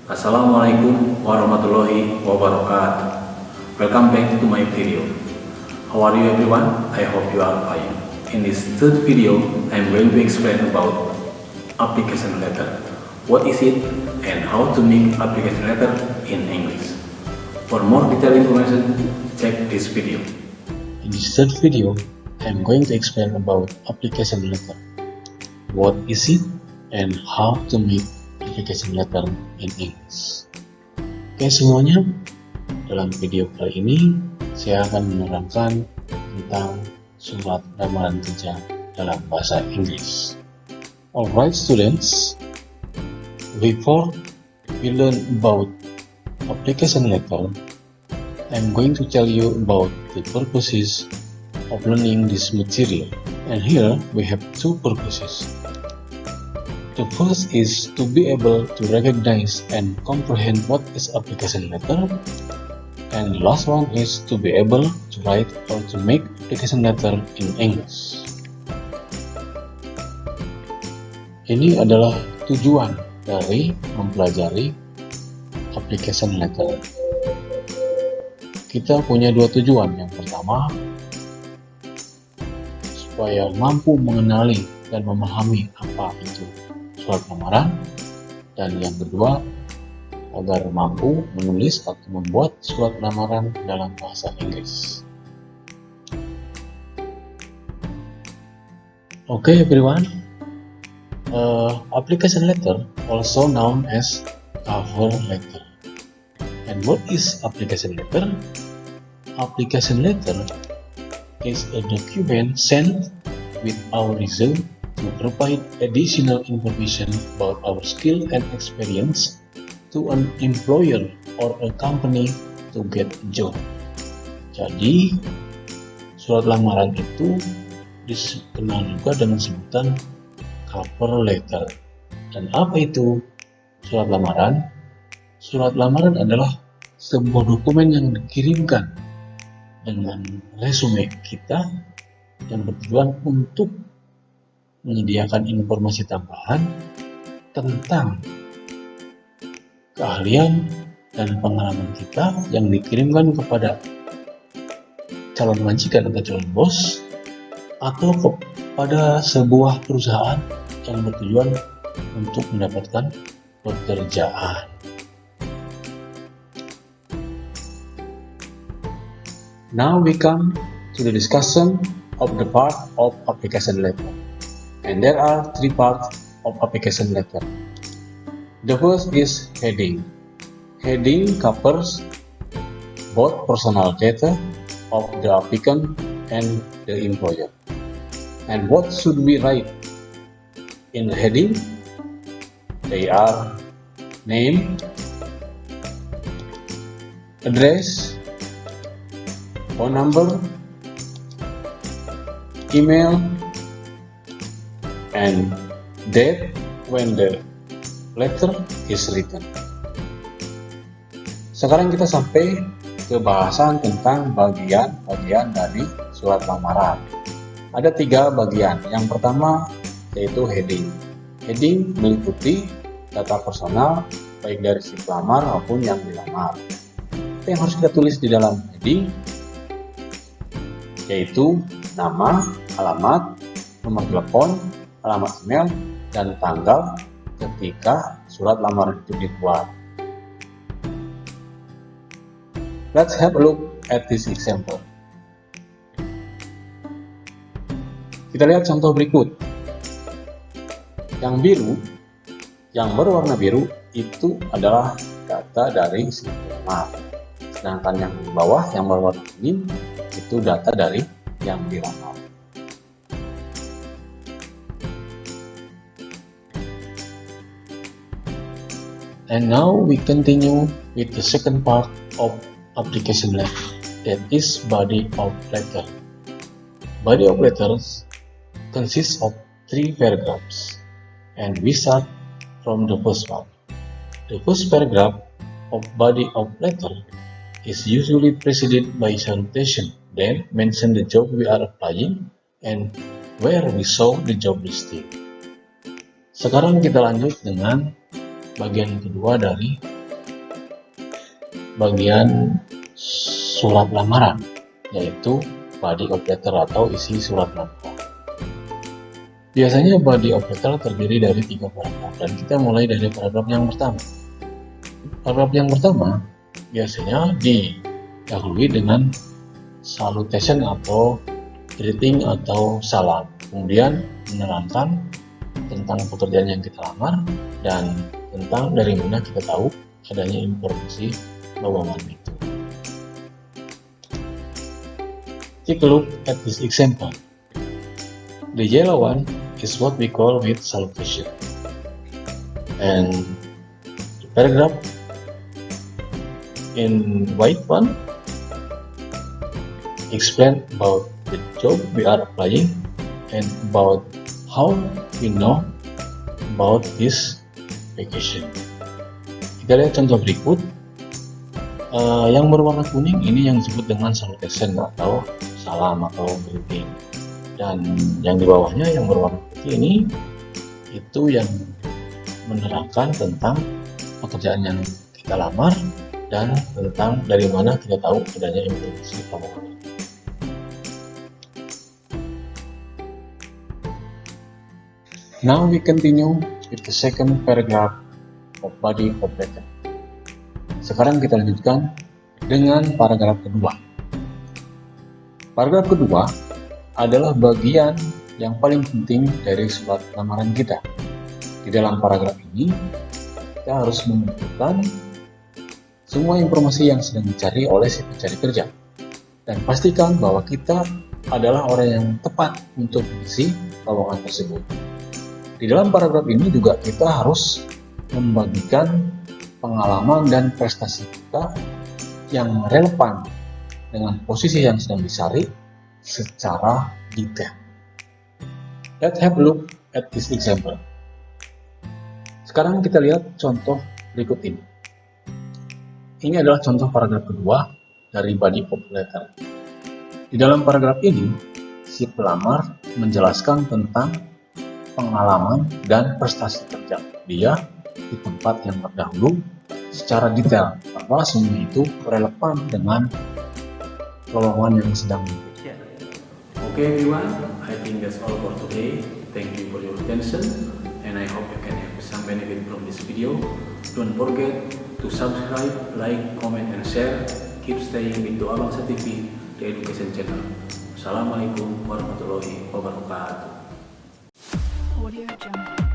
Assalamualaikum warahmatullahi wabarakatuh. Welcome back to my video. How are you everyone? I hope you are fine. In this third video, I am going to explain about application letter. What is it and how to make application letter in English. For more detailed information, check this video. In this third video, I am going to explain about application letter. What is it and how to make application letter in English. Oke semuanya, dalam video kali ini saya akan menerangkan tentang surat lamaran kerja dalam bahasa Inggris. Alright students, before we learn about application letter, I'm going to tell you about the purposes of learning this material. And here we have two purposes. The first is to be able to recognize and comprehend what is application letter, and the last one is to be able to write or to make application letter in English. Ini adalah tujuan dari mempelajari application letter. Kita punya dua tujuan. Yang pertama, supaya mampu mengenali dan memahami apa itu surat lamaran, dan yang kedua agar mampu menulis atau membuat surat lamaran dalam bahasa Inggris. Okay everyone, application letter also known as cover letter. And what is application letter? Application letter is a document sent with our resume to provide additional information about our skill and experience to an employer or a company to get a job. Jadi, surat lamaran itu dikenal juga dengan sebutan cover letter. Dan apa itu surat lamaran? Surat lamaran adalah sebuah dokumen yang dikirimkan dengan resume kita yang bertujuan untuk menyediakan informasi tambahan tentang keahlian dan pengalaman kita yang dikirimkan kepada calon majikan atau calon bos atau kepada sebuah perusahaan yang bertujuan untuk mendapatkan pekerjaan. Now we come to the discussion of the part of application letter. And there are three parts of application letter. The first is heading. Heading covers both personal data of the applicant and the employer. And what should we write in the heading? They are name, address, phone number, email, and date when the letter is written. Sekarang kita sampai ke bahasan tentang bagian-bagian dari surat lamaran. Ada tiga bagian. Yang pertama yaitu heading. Heading meliputi data personal baik dari si pelamar maupun yang dilamar. Apa yang harus kita tulis di dalam heading? Yaitu nama, alamat, nomor telepon, alamat email, dan tanggal ketika surat lamaran itu dibuat. Let's have a look at this example. Kita lihat contoh berikut. Yang biru, yang berwarna biru itu adalah data dari si pelamar. Sedangkan yang di bawah yang berwarna kuning itu data dari yang dilamar. And now we continue with the second part of application letter, that is body of letter. Body of letters consists of 3 paragraphs, and we start from the first one. The first paragraph of body of letter is usually preceded by salutation, then mention the job we are applying and where we saw the job listing. Sekarang kita lanjut dengan bagian kedua dari bagian surat lamaran, yaitu body of letter atau isi surat lamaran. Biasanya body of letter terdiri dari 3 paragraf, dan kita mulai dari paragraf yang pertama. Paragraf yang pertama biasanya didahului dengan salutation atau greeting atau salam, kemudian menerangkan tentang pekerjaan yang kita lamar dan tentang dari mana kita tahu adanya informasi lowongan itu. Take a look at this example. The yellow one is what we call with salutation, and the paragraph in white one explain about the job we are applying and about how we know about this vacation. Kita lihat contoh berikut. Yang berwarna kuning ini yang disebut dengan salutation atau salam atau greeting, dan yang di bawahnya yang berwarna putih ini itu yang menerangkan tentang pekerjaan yang kita lamar dan tentang dari mana kita tahu adanya informasi lowongan. Now we continue with the second paragraph of body of letter. Sekarang kita lanjutkan dengan paragraf kedua. Paragraf kedua adalah bagian yang paling penting dari surat lamaran kita. Di dalam paragraf ini, kita harus menunjukkan semua informasi yang sedang dicari oleh si pencari kerja, dan pastikan bahwa kita adalah orang yang tepat untuk mengisi lowongan tersebut. Di dalam paragraf ini juga kita harus membagikan pengalaman dan prestasi kita yang relevan dengan posisi yang sedang dicari secara detail. Let's have a look at this example. Sekarang kita lihat contoh berikut ini. Ini adalah contoh paragraf kedua dari body of letter. Di dalam paragraf ini, si pelamar menjelaskan tentang pengalaman dan prestasi kerja dia di tempat yang terdahulu secara detail, bahwa semua itu relevan dengan lowongan yang sedang dicari. Okay everyone, I think that's all for today. Thank you for your attention, and I hope you can have some benefit from this video. Don't forget to subscribe, like, comment, and share. Keep staying with Doa Bangsa TV, the education channel. Assalamualaikum warahmatullahi wabarakatuh. Audio Jungle.